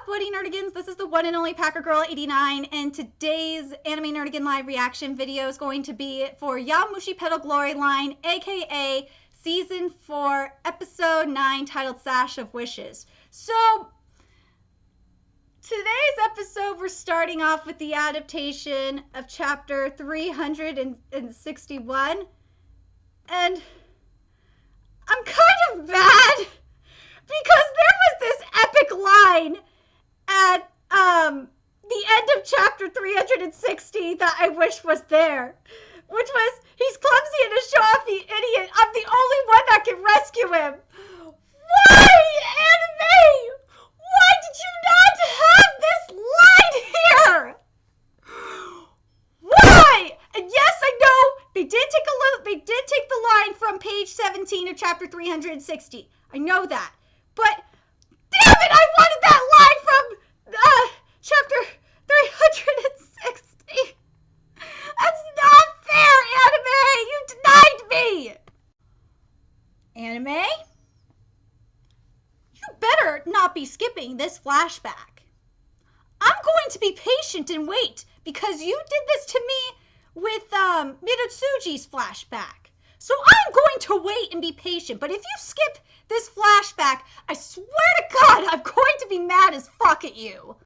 What do you nerdigans? This is the one and only Packer Girl 89, and today's Anime Nerdigan Live reaction video is going to be for Yowamushi Pedal Glory Line, aka Season 4, Episode 9, titled Sash of Wishes. So, today's episode, we're starting off with the adaptation of Chapter 361, and I'm kind of mad because there was this epic line at the end of Chapter 360 that I wish was there, which was, he's clumsy and to show off the idiot, I'm the only one that can rescue him. Why, anime? Why did you not have this line here? Why? And yes, I know they did take the line from page 17 of Chapter 360. I know that. But damn it, I wanted that line from Chapter 360. That's not fair, anime. You denied me. Anime? You better not be skipping this flashback. I'm going to be patient and wait because you did this to me with Midotsuji's flashback. So I'm going to wait and be patient. But if you skip this flashback, I swear to God, I'm going to be mad as fuck at you.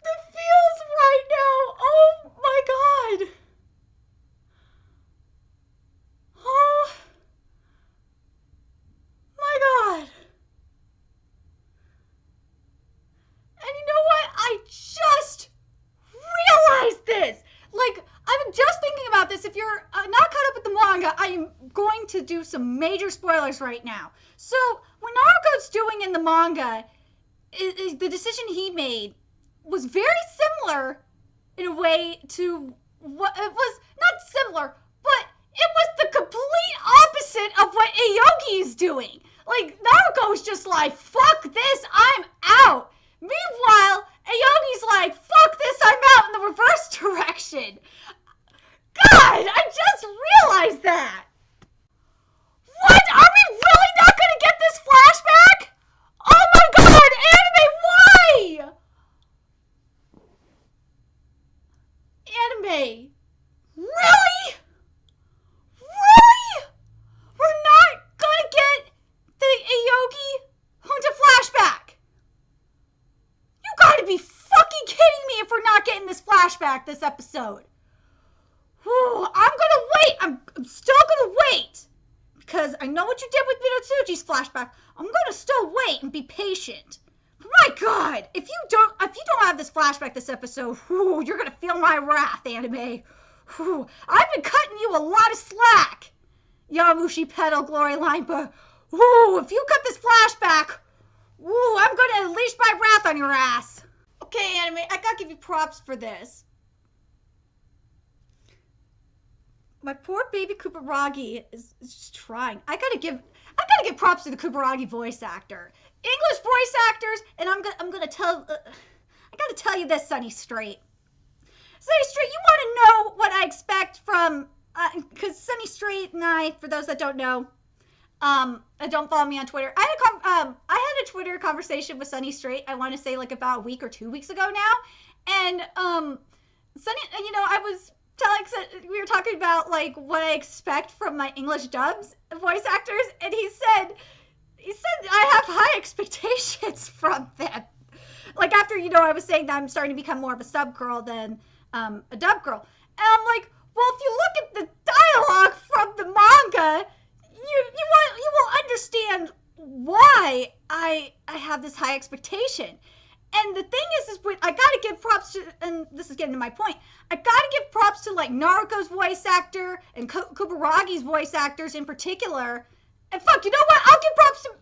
The feels right now. Oh my God. Oh my God. And you know what? I just realized this. Like, I'm just thinking about this. If you're not caught up with the manga, I am going to do some major spoilers right now. So, what Naruto's doing in the manga, the decision he made was very similar in a way to what it was, not similar, but it was the complete opposite of what Aoki is doing. Like, Naruto was just like, fuck this, I'm out. Meanwhile, Aoki's like, fuck this, I'm out in the reverse direction. God, I just realized that. What? Are we really not gonna get this flashback? Oh my God, anime, why? Anime, really? Really? We're not gonna get the Aoki Junta flashback. You gotta be fucking kidding me if we're not getting this flashback this episode. Whew, I'm gonna wait. I'm still gonna wait. Because I know what you did with Midotsuji's flashback. I'm gonna still wait and be patient. My God, if you don't have this flashback this episode, whew, you're gonna feel my wrath, anime. Whew, I've been cutting you a lot of slack, Yowamushi Pedal Glory Line, but whew, if you cut this flashback, whew, I'm gonna unleash my wrath on your ass. Okay, anime, I gotta give you props for this. My poor baby Kuburagi is just trying. I gotta give props to the Kuburagi voice actor. English voice actors, and I gotta tell you this, Sunny Straight. Sunny Straight, you want to know what I expect from, because Sunny Straight and I, for those that don't know, don't follow me on Twitter. I had a Twitter conversation with Sunny Straight, I want to say like about a week or 2 weeks ago now, and Sunny, you know, we were talking about like what I expect from my English dubs voice actors, and he said I have high expectations from them. Like after, you know, I was saying that I'm starting to become more of a sub girl than a dub girl, and I'm like, well, if you look at the dialogue from the manga, you will understand why I have this high expectation. And the thing is I gotta give props to, and this is getting to my point, I gotta give props to like Naruto's voice actor and Kuburagi's voice actors in particular. And fuck, you know what? I'm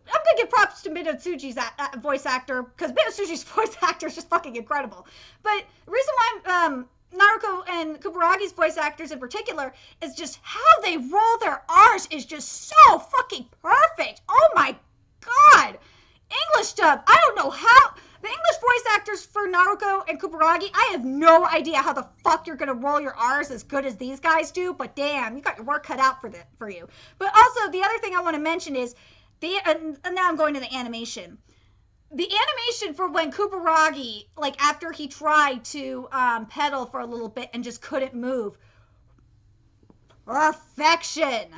gonna give props to Midotsuji's voice actor, because Midotsuji's voice actor is just fucking incredible. But the reason why Naruto and Kuburagi's voice actors in particular is just how they roll their R's is just so fucking perfect. Oh my God. English dub, I don't know how. The English voice actors for Naruto and Kuburagi, I have no idea how the fuck you're gonna roll your R's as good as these guys do, but damn, you got your work cut out for you. But also, the other thing I want to mention is, and now I'm going to the animation. the animation for when Kubaragi, like after he tried to pedal for a little bit and just couldn't move. Perfection.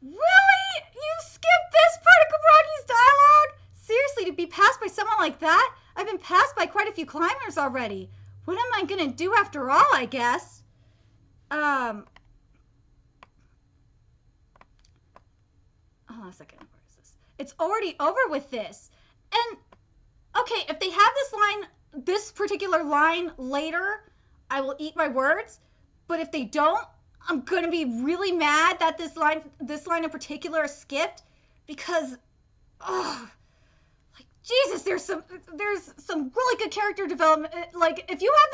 Really? You skipped this part of Kubaragi's dialogue? Seriously, to be passed by someone like that? I've been passed by quite a few climbers already. What am I gonna do after all, I guess? Hold on a second. Where is this? It's already over with this. And, okay, if they have this particular line later, I will eat my words. But if they don't, I'm gonna be really mad that this line in particular is skipped, because, like, Jesus, there's some really good character development. Like, if you have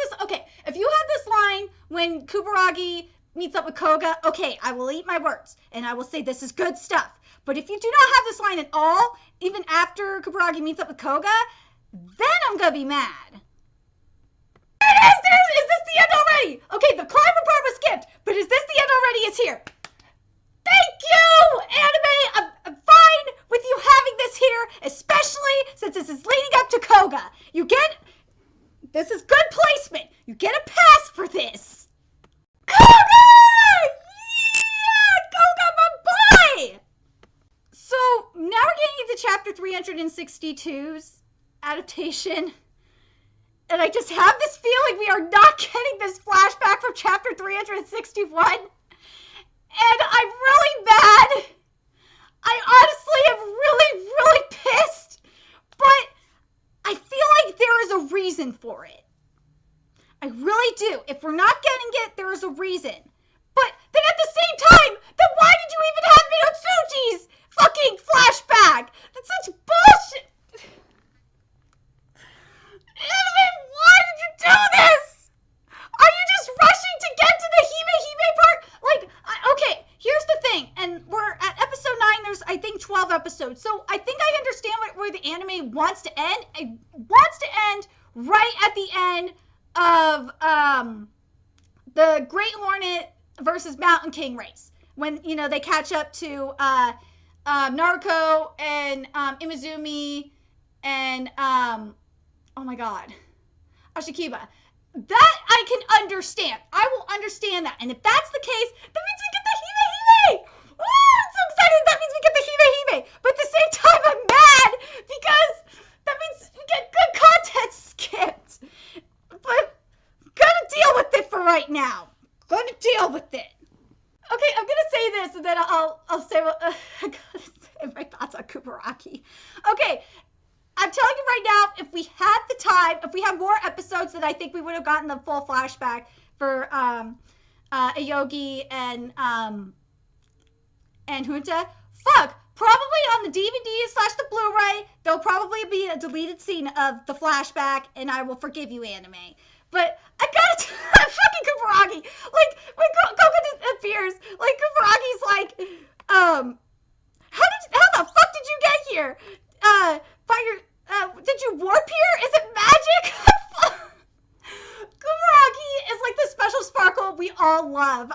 this line when Kubaragi meets up with Koga, okay, I will eat my words and I will say this is good stuff. But if you do not have this line at all, even after Kubaragi meets up with Koga, then I'm gonna be mad. Is this the end already? Okay, the climber part was skipped, but is this the end already? It's here. Thank you, anime. I'm fine with you having this here, especially since this is leading up to Koga. This is good placement. You get a pass for this. Koga! Yeah, Koga, my boy! So, now we're getting into chapter 362's adaptation. And I just have this feeling we are not getting this flashback from chapter 361. And I'm really mad. I honestly am really, really pissed. But I feel like there is a reason for it. I really do. If we're not getting it, there is a reason. But then at the same time, then why did you even have Minotsuchi's fucking flashback? That's such bullshit. Anime, why did you do this? Are you just rushing to get to the Hime part? Like, okay, here's the thing. And we're at episode 9. There's, I think, 12 episodes. So I think I understand where the anime wants to end. It wants to end right at the end of the Great Hornet versus Mountain King race. When, they catch up to Naruko and Imizumi and oh my god, Ashikiba. That I can understand. I will understand that. And if that's the case, that means we get the Hime! Oh, I'm so excited. That means we get the Hime! But at the same time, I'm mad because that means we get good content skipped. But I'm gonna deal with it for right now. Gonna deal with it. Okay, I'm gonna say this and then I'll say what I gotta say my thoughts on Kubaragi. Okay. I'm telling you right now, if we had the time, if we had more episodes, then I think we would have gotten the full flashback for Aogi and Junta. Fuck! Probably on the DVD / the Blu-ray, there'll probably be a deleted scene of the flashback, and I will forgive you, anime. But I gotta fucking Kubaragi! Like, when Koga appears, like, Kubaragi's like, how the fuck did you get here? Did you warp here? Is it magic? Kubaragi is like the special sparkle we all love.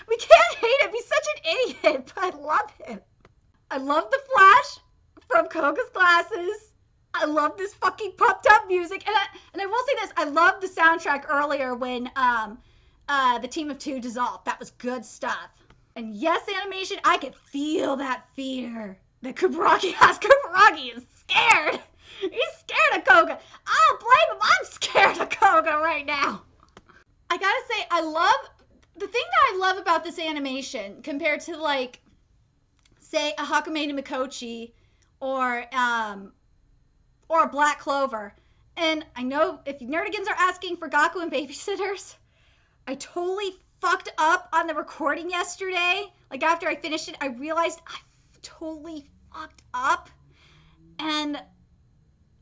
We can't hate him. He's such an idiot, but I love him. I love the flash from Koga's glasses. I love this fucking pumped up music. And I will say this. I love the soundtrack earlier when the team of 2 dissolved. That was good stuff. And yes, animation, I could feel that fear that Kubaragi has. Kubaragi is scared. He's scared of Koga. I don't blame him. I'm scared of Koga right now. I gotta say, the thing that I love about this animation compared to, like, say, a Hakume no Mikochi or a Black Clover. And I know if nerdigans are asking for Gaku and babysitters, I totally fucked up on the recording yesterday. Like, after I finished it, I realized I totally fucked up. And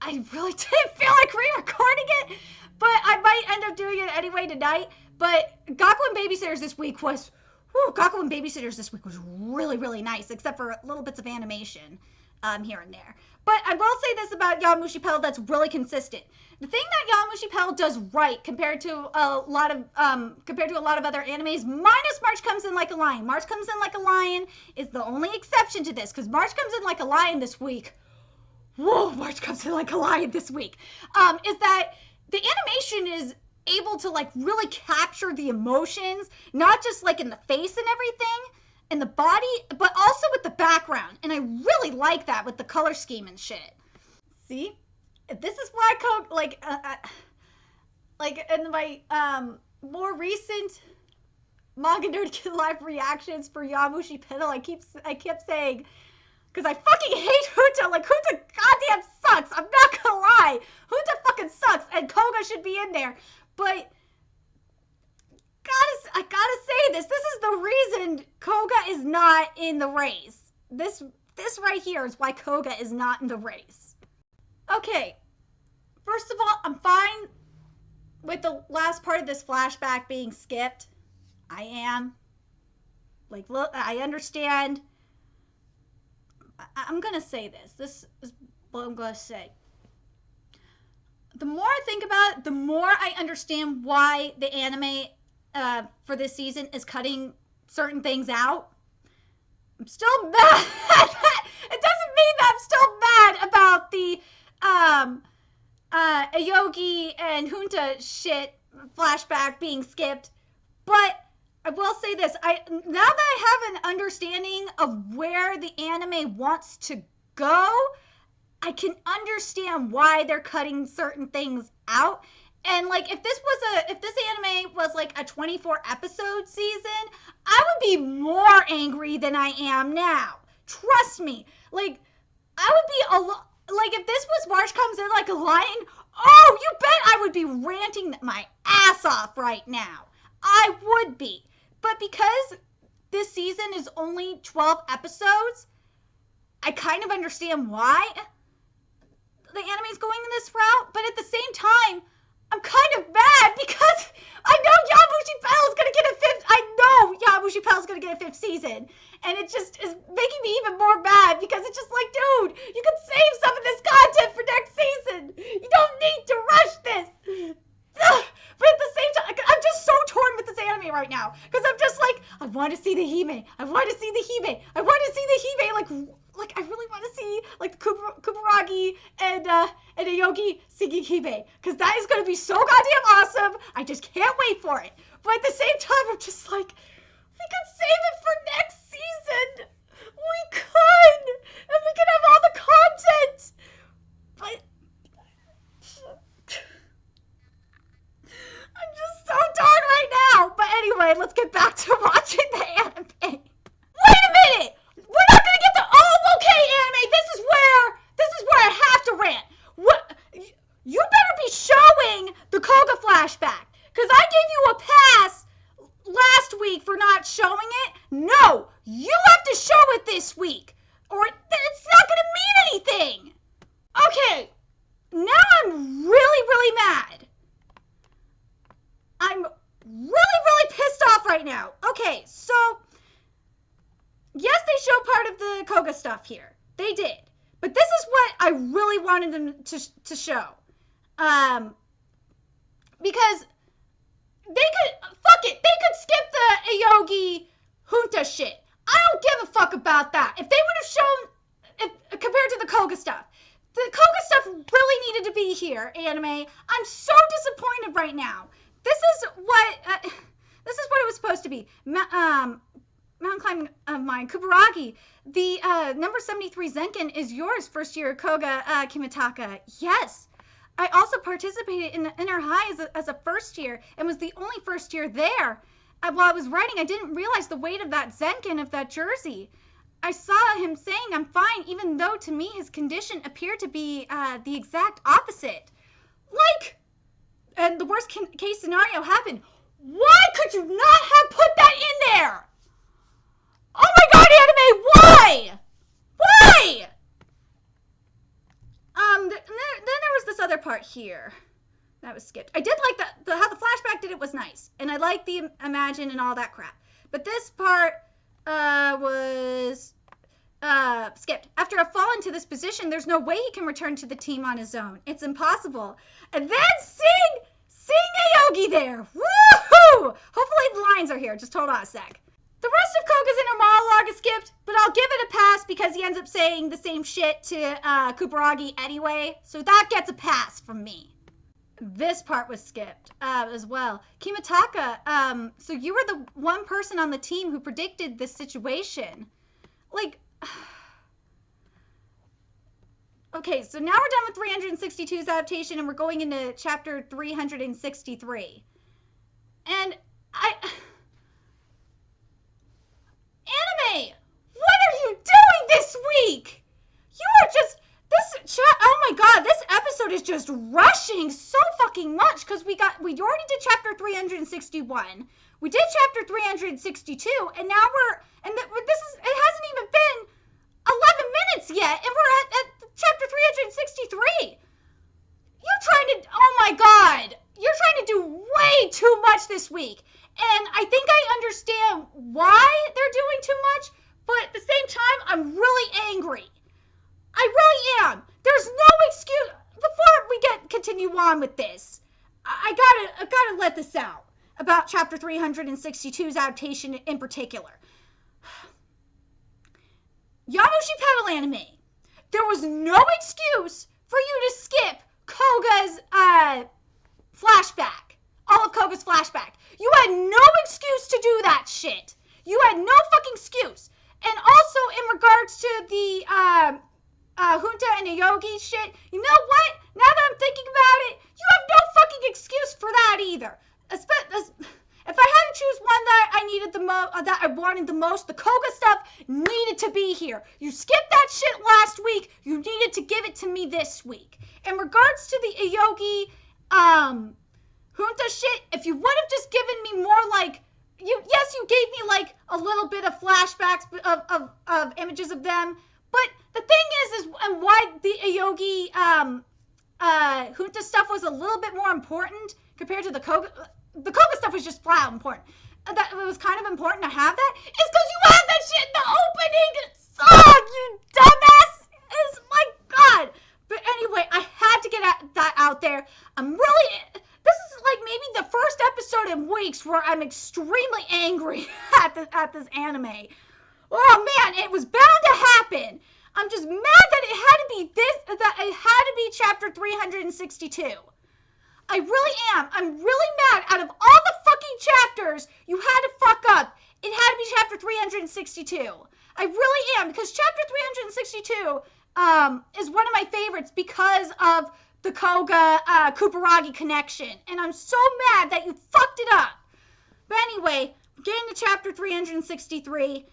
I really didn't feel like re-recording it, but I might end up doing it anyway tonight. But Gaku and Babysitters this week was really, really nice, except for little bits of animation here and there. But I will say this about Yowamushi Pedal that's really consistent. The thing that Yowamushi Pedal does right compared to a lot of other animes, minus March Comes In Like a Lion. March Comes In Like a Lion is the only exception to this, because March Comes In Like a Lion this week whoa, March comes in like a lion this week, is that the animation is able to like really capture the emotions, not just like in the face and everything, and the body, but also with the background. And I really like that with the color scheme and shit. See, this is why like in my more recent manga nerd kid live reactions for Yowamushi Pedal, I kept saying, because I fucking hate Hunta. Like, Hunta goddamn sucks. I'm not gonna lie. Hunta fucking sucks, and Koga should be in there. But I gotta say this. This is the reason Koga is not in the race. This right here is why Koga is not in the race. Okay. First of all, I'm fine with the last part of this flashback being skipped. I am. Like, look, I understand. I'm gonna say this. This is what I'm gonna say. The more I think about it, the more I understand why the anime for this season is cutting certain things out. I'm still mad. It doesn't mean that I'm still mad about the Aogi and Hunta shit flashback being skipped, but I will say this. Now that I have an understanding of where the anime wants to go, I can understand why they're cutting certain things out. And like, if this anime was like a 24 episode season, I would be more angry than I am now. Trust me. Like, I would be like, if this was March Comes In Like a Lion, oh, you bet I would be ranting my ass off right now. I would be. But because this season is only 12 episodes, I kind of understand why the anime is going in this route. But at the same time, I'm kind of mad because I know Yowamushi Pedal is going to get a fifth. I know Yowamushi Pedal is going to get a fifth season. And it just is making me even more mad because it's just like, dude, you can save some of this content for next season. You don't need to rush this. But at the same time, I'm just so torn with this anime right now. Because I'm just like, I want to see the Hime. I want to see the Hime. I want to see the Hime. Like I really want to see like the Kuburagi and Aogi singing Hime. Because that is going to be so goddamn awesome. I just can't wait for it. But at the same time, I'm just like, we could save it for next season. We could. And we could have all the content. But I'm just so done right now. But anyway, let's get back to watching the anime. Wait a minute! We're not gonna get the okay anime. This is where I have to rant. What? You better be showing the Koga flashback. Because I gave you a pass last week for not showing it. No, you have to show it this week. Or it's not gonna mean anything. Okay, now I'm really mad. I'm really pissed off right now. Okay, so yes, they show part of the Koga stuff here. They did. But this is what I really wanted them to show. Because they could skip the Aogi Hunta shit. I don't give a fuck about that. If they would have shown, compared to the Koga stuff, the Koga stuff really needed to be here, anime. I'm so disappointed right now. This is what it was supposed to be. Mountain Climbing of Mine, Kuburagi. The number 73 Zenken is yours, first year Koga Kimitaka. Yes. I also participated in the Inner High as a first year and was the only first year there. While I was writing, I didn't realize the weight of that Zenken, of that jersey. I saw him saying I'm fine, even though to me his condition appeared to be the exact opposite. Like, and the worst case scenario happened. Why could you not have put that in there? Oh my god, anime, why? Why? Then there was this other part here that was skipped. I did like how the flashback did it was nice. And I like the Imagine and all that crap. But this part was skipped. After I've fallen to this position, there's no way he can return to the team on his own. It's impossible. And then sing Aogi there. Woohoo! Hopefully the lines are here. Just hold on a sec. The The rest of Koga's inner monologue is skipped, but I'll give it a pass because he ends up saying the same shit to Kuburagi anyway, so that gets a pass from me. This part was skipped as well. Kimitaka, so you were the one person on the team who predicted this situation. Like, okay, so now we're done with 362's adaptation and we're going into chapter 363. And Anime, what are you doing this week? You are just, oh my god, this episode is just rushing so fucking much because we already did chapter 361, we did chapter 362, and now it hasn't even been 11 minutes yet, and we're at chapter 363. Oh my god, you're trying to do way too much this week, and I think I understand why they're doing too much, but at the same time, I'm really angry. I really am. There's no excuse. Before we continue on with this, I gotta let this out about chapter 362's adaptation in particular. Yowamushi Pedal Anime. There was no excuse for you to skip Koga's flashback. All of Koga's flashback. You had no excuse to do that shit. You had no fucking excuse. And also in regards to the Junta and Aogi shit, you know what? Now that I'm thinking about it, you have no fucking excuse for that either. If I had to choose one that I needed that I wanted the most, the Koga stuff needed to be here. You skipped that shit last week. You needed to give it to me this week. In regards to the Aogi, Junta shit, if you would have just given me more like, you gave me like a little bit of flashbacks of images of them, but the thing is and why the Aogi Junta stuff was a little bit more important compared to the Koga stuff was just flat out important. That it was kind of important to have that is because you had that shit in the opening song, you dumbass. It's my god. But anyway, I had to get that out there. This is like maybe the first episode in weeks where I'm extremely angry at this anime. Oh man, it was bound to happen. I'm just mad that it had to be chapter 362. I really am. I'm really mad. Out of all the fucking chapters you had to fuck up, it had to be chapter 362. I really am, because chapter 362 is one of my favorites because of the Koga Kuburagi connection, and I'm so mad that you fucked it up. But anyway, getting to chapter 363.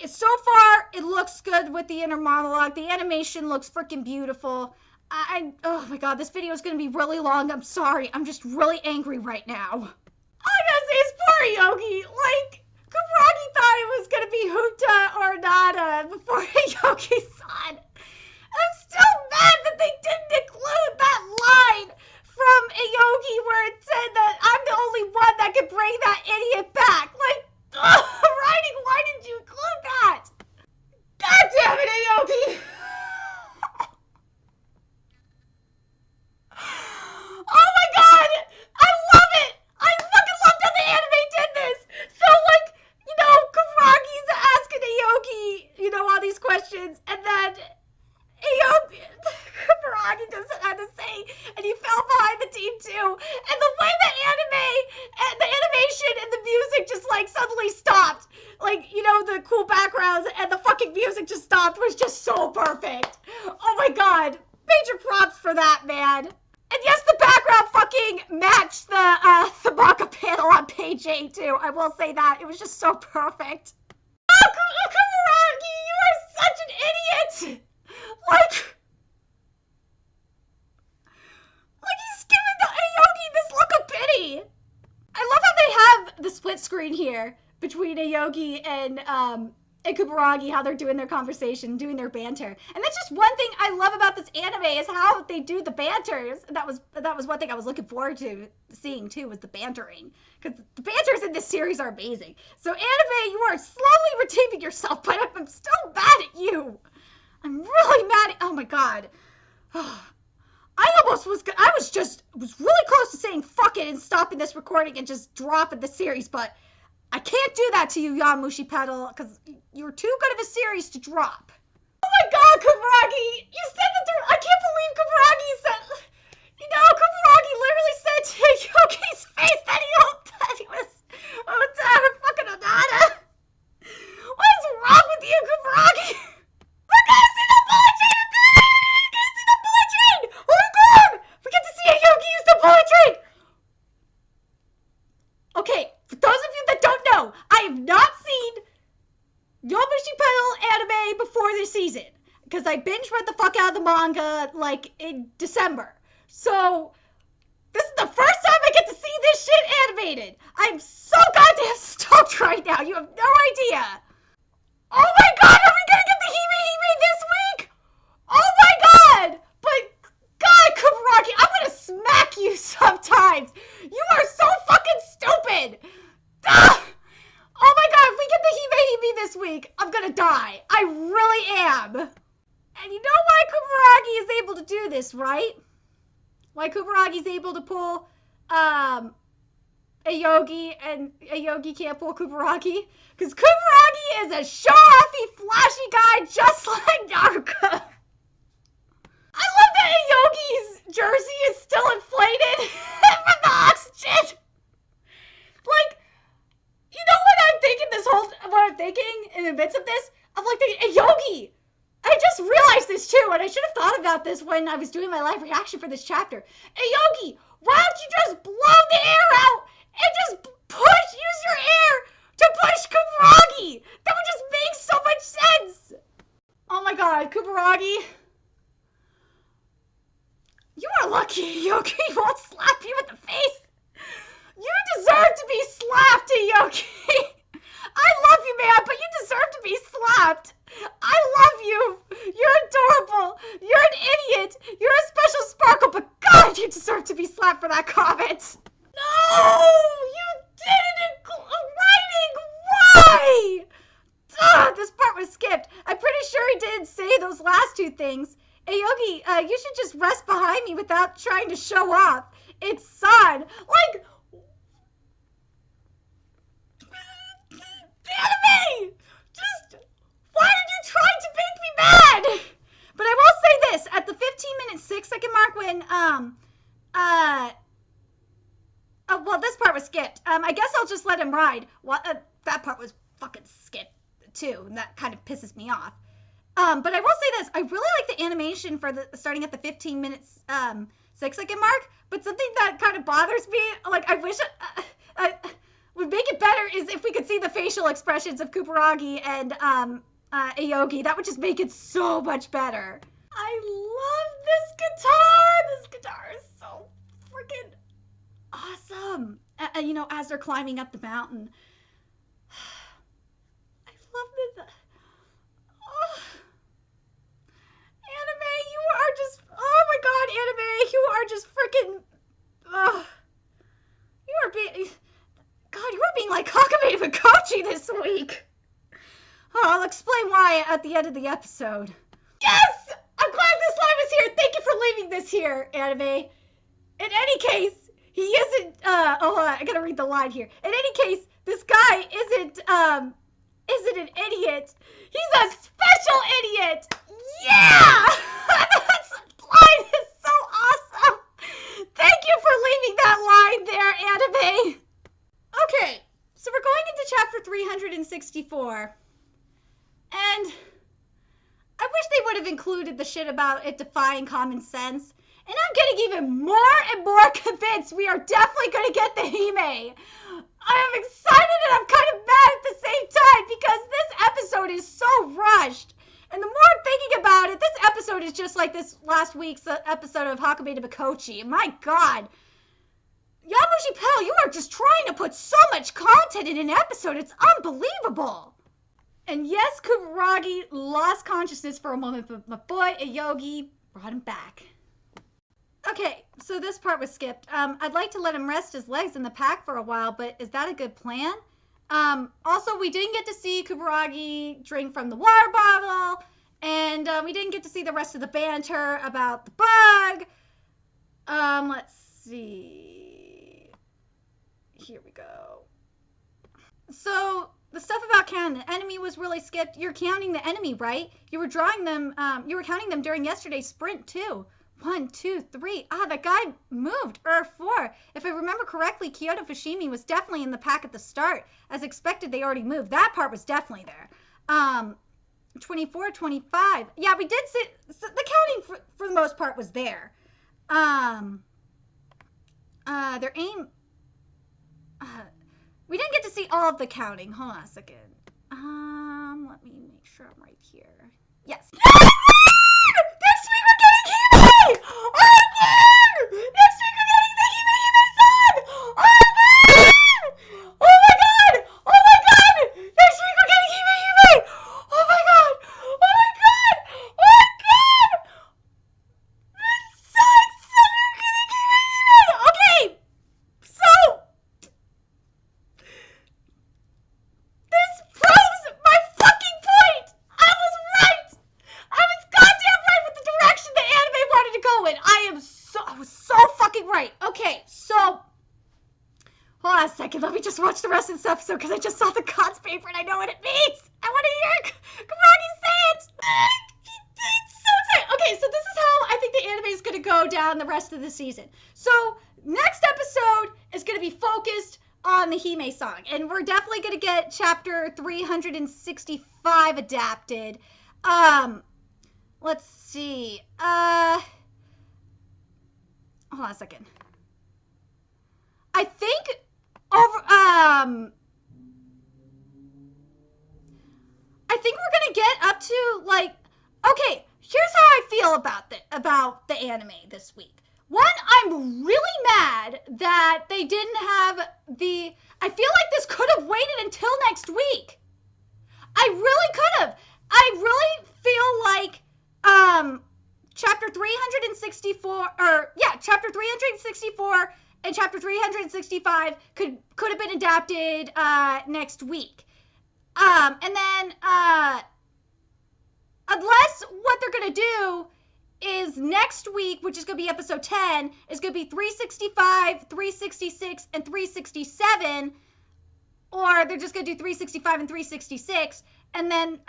So far, it looks good with the inner monologue. The animation looks freaking beautiful. Oh my god, this video is going to be really long. I'm sorry. I'm just really angry right now. I gotta say, it's poor Yogi. Like, Kuburagi thought it was going to be Junta or Nada before Yogi saw it. I'm still mad that they didn't include that line from Aogi where it said that I'm the only one that can bring that idiot back. Like, writing, why did you include that? God damn it, Aogi! Oh my god! I love it! I fucking love that the anime did this! So, like, Kuburagi's asking Aogi, all these questions, and then Kuburagi doesn't have to say, and he fell behind the team too. And the way the animation and the music just like suddenly stopped, like the cool backgrounds and the fucking music just stopped was just so perfect. Oh my god, major props for that, man. And yes, the background fucking matched the manga panel on page 8 too. I will say that it was just so perfect. Oh, Kuburagi, you are such an idiot. Like he's giving the Aogi this look of pity. I love how they have the split screen here between Aogi and Kuburagi, how they're doing their conversation, doing their banter. And that's just one thing I love about this anime is how they do the banters. That was one thing I was looking forward to seeing too, was the bantering. Because the banters in this series are amazing. So anime, you are slowly redeeming yourself, but I'm still mad at you. I'm really mad at, oh my god. I was really close to saying fuck it and stopping this recording and just dropping the series, but I can't do that to you, Yowamushi Pedal, because you're too good of a series to drop. Oh my god, Kuburagi! You said that there... I can't believe Kuburagi said... You know, Kuburagi literally said to Yogi's face that he was... fucking Onada. What is wrong with you, Kuburagi? We're gonna see the bullet train! We're gonna see the bullet train! Oh my god! We get to see a Yogi use the bullet train! Okay, for those of you that don't know, I have not seen Yowamushi Pedal anime before this season. Because I binge read the fuck out of the manga, like, in December. So, this is the first time I get to see this shit animated. I'm so goddamn stoked right now. You have no idea. Oh my god, are we gonna get the Hime this week? Oh my god! But, god, Kuburagi, I'm gonna smack you sometimes. You are so fucking stupid. Ah! Oh my god, if we get the Hime this week, I'm gonna die. I really am. And you know why Kuburagi is able to do this, right? Why Kuburagi is able to pull a Yogi and a Yogi can't pull Kuburagi? Because Kuburagi is a show-offy, flashy guy just like Naruto. I love that a Yogi's jersey is still inflated from the oxygen. Like, you know what I'm thinking in the midst of this? I'm like thinking, a Yogi. I just realized this too, and I should have thought about this when I was doing my live reaction for this chapter. Hey Yogi, why don't you just blow the air out and just use your air to push Kuburagi? That would just make so much sense. Oh my god, Kuburagi. You are lucky Yogi won't slap you in the face. You deserve to be slapped, Yogi. I love you, man, but you deserve to be slapped. I love you. You're adorable. You're an idiot. You're a special sparkle, but God, you deserve to be slapped for that comment. No, you didn't writing. Why? This part was skipped. I'm pretty sure he didn't say those last two things. Hey, Yogi, you should just rest behind me without trying to show off. It's San. Like, anime! Just, why did you try to make me mad? But I will say this, at the 15-minute 6-second mark when, well, this part was skipped. I guess I'll just let him ride. Well, that part was fucking skipped, too, and that kind of pisses me off. But I will say this, I really like the animation for the starting at the 15 minutes, 6-second mark, but something that kind of bothers me, like, I wish would make it better is if we could see the facial expressions of Kuburagi and Aogi. That would just make it so much better. I love this guitar. This guitar is so freaking awesome. And you know, as they're climbing up the mountain. I love this. Oh. Anime, you are just, oh my god, anime, you are just freaking, you are being... God, you were being like Hakame to Mikochi this week. Oh, I'll explain why at the end of the episode. Yes! I'm glad this line was here. Thank you for leaving this here, anime. In any case, he isn't, I gotta read the line here. In any case, this guy isn't an idiot. He's a special idiot. Yeah! That line is so awesome. Thank you for leaving that line there, anime. Okay, so we're going into chapter 364, and I wish they would have included the shit about it defying common sense, and I'm getting even more and more convinced we are definitely going to get the Hime. I am excited and I'm kind of mad at the same time because this episode is so rushed, and the more I'm thinking about it, this episode is just like this last week's episode of Hakame to Mikochi. My god. Yowamushi Pedal, you are just trying to put so much content in an episode. It's unbelievable. And yes, Kuburagi lost consciousness for a moment, but my boy Aogi brought him back. Okay, so this part was skipped. I'd like to let him rest his legs in the pack for a while, but is that a good plan? Also, we didn't get to see Kuburagi drink from the water bottle, and we didn't get to see the rest of the banter about the bug. Let's see. Here we go. So the stuff about counting the enemy was really skipped. You're counting the enemy, right? You were drawing them. You were counting them during yesterday's sprint too. 1, 2, 3. Ah, that guy moved. 4. If I remember correctly, Kyoto Fushimi was definitely in the pack at the start. As expected, they already moved. That part was definitely there. 24, 25. Yeah, we did see so the counting for the most part was there. Their aim. We didn't get to see all of the counting. Hold on a second. Let me make sure I'm right here. Yes. Next week we're getting Hime! Oh my god! Next week we're getting the Hime song! Oh my god! Oh my god! Oh my god! Next week we're getting Hime! Oh my god! Oh my god! Oh my god! I'm so excited we're getting Hime! Okay! So this proves my fucking point! I was right! I was goddamn right with the direction the anime wanted to go in. I was so fucking right. Okay, so hold on a second. Let me just watch the rest of this episode because I just saw the God's paper and I know what it means. I want to hear Kuragi say it. It's so exciting. Okay, so this is how I think the anime is going to go down the rest of the season. So next episode is going to be focused on the Hime song, and we're definitely going to get chapter 365 adapted. Let's see. Hold on a second. I think I think we're gonna get up to like. Okay, here's how I feel about the anime this week. One, I'm really mad that they didn't have the. I feel like this could have waited until next week. I really could have. I really feel like chapter 364 chapter 364 and chapter 365 could have been adapted next week. And then unless what they're going to do is next week, which is going to be episode 10, is going to be 365, 366 and 367, or they're just going to do 365 and 366. And then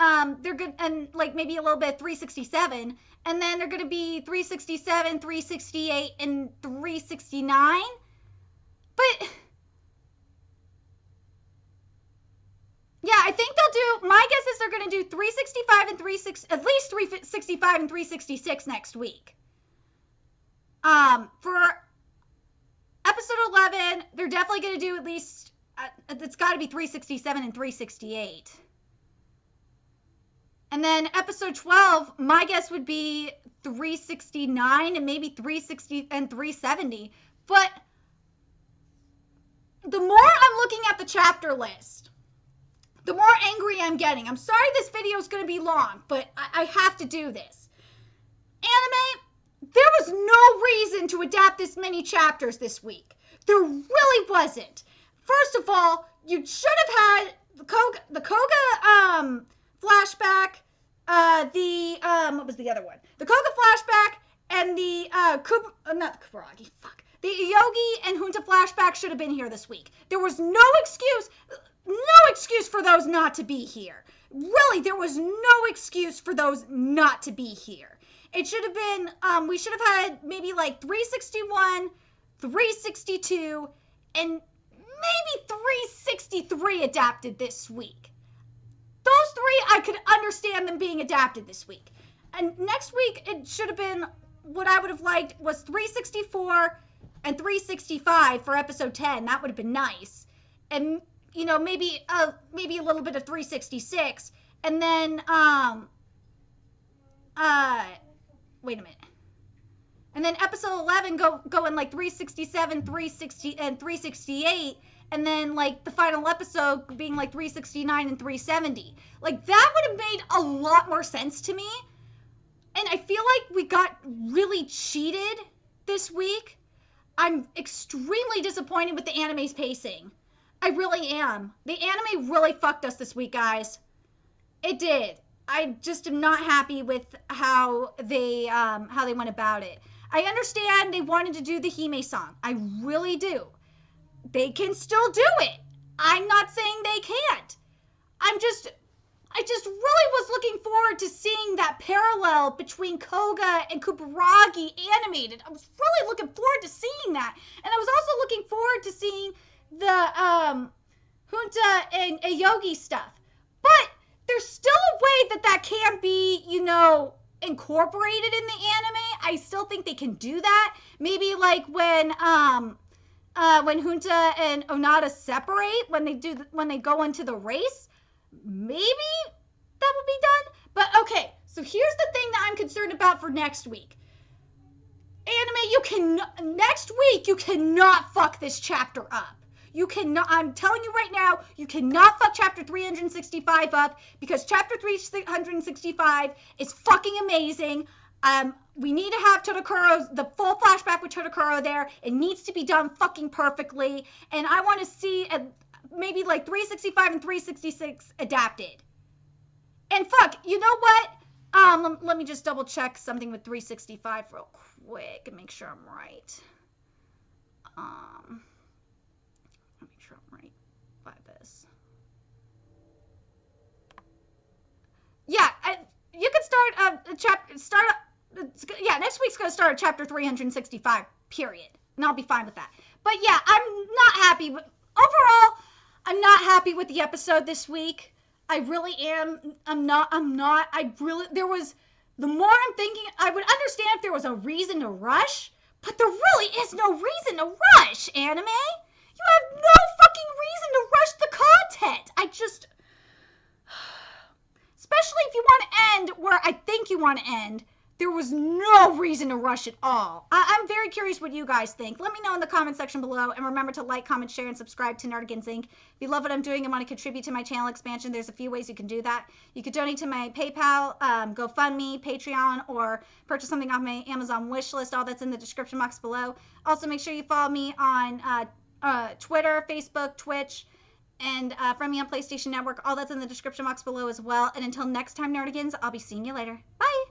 they're good, and like maybe a little bit of 367, and then they're going to be 367, 368, and 369. But yeah, I think they'll do. My guess is they're going to do 365 and at least 365 and 366 next week. For episode 11, they're definitely going to do at least. It's got to be 367 and 368. And then episode 12, my guess would be 369 and maybe 360 and 370. But the more I'm looking at the chapter list, the more angry I'm getting. I'm sorry this video is going to be long, but I have to do this. Anime, there was no reason to adapt this many chapters this week. There really wasn't. First of all, you should have had the Koga flashback, what was the other one? The Koga flashback and the not the Kubaragi, the Yogi and Junta flashback should have been here this week. There was no excuse for those not to be here. Really, there was no excuse for those not to be here. It should have been, we should have had maybe like 361, 362, and maybe 363 adapted this week. Those three, I could understand them being adapted this week. And next week, it should have been, what I would have liked was 364 and 365 for episode 10. That would have been nice. And, you know, maybe a little bit of 366. And then, wait a minute. And then episode 11 go in like 367, 360, and 368. And then, like, the final episode being, like, 369 and 370. Like, that would have made a lot more sense to me. And I feel like we got really cheated this week. I'm extremely disappointed with the anime's pacing. I really am. The anime really fucked us this week, guys. It did. I just am not happy with how they went about it. I understand they wanted to do the Hime song. I really do. They can still do it. I'm not saying they can't. I just really was looking forward to seeing that parallel between Koga and Kuburagi animated. I was really looking forward to seeing that. And I was also looking forward to seeing the Junta and Ayogi stuff. But there's still a way that can be, incorporated in the anime. I still think they can do that. Maybe like when Junta and Onata separate, when they go into the race, maybe that will be done. But okay, so here's the thing that I'm concerned about for next week. Anime, next week you cannot fuck this chapter up. You cannot, I'm telling you right now, you cannot fuck chapter 365 up, because chapter 365 is fucking amazing. We need to have the full flashback with Todokuro there. It needs to be done fucking perfectly. And I want to see maybe like 365 and 366 adapted. And fuck, you know what? Let me just double check something with 365 real quick and make sure I'm right. Make sure I'm right by this. Yeah, you could start next week's gonna start at chapter 365, period. And I'll be fine with that. But yeah, I'm not happy overall, I'm not happy with the episode this week. I really am. The more I'm thinking, I would understand if there was a reason to rush, but there really is no reason to rush, anime. You have no fucking reason to rush the content. Especially if you want to end where I think you want to end, there was no reason to rush at all. I'm very curious what you guys think. Let me know in the comment section below, and remember to like, comment, share, and subscribe to Nerdigans Inc. If you love what I'm doing and want to contribute to my channel expansion, there's a few ways you can do that. You could donate to my PayPal, GoFundMe, Patreon, or purchase something off my Amazon wish list. All that's in the description box below. Also, make sure you follow me on Twitter, Facebook, Twitch, and friend me on PlayStation Network. All that's in the description box below as well. And until next time, Nerdigans, I'll be seeing you later. Bye!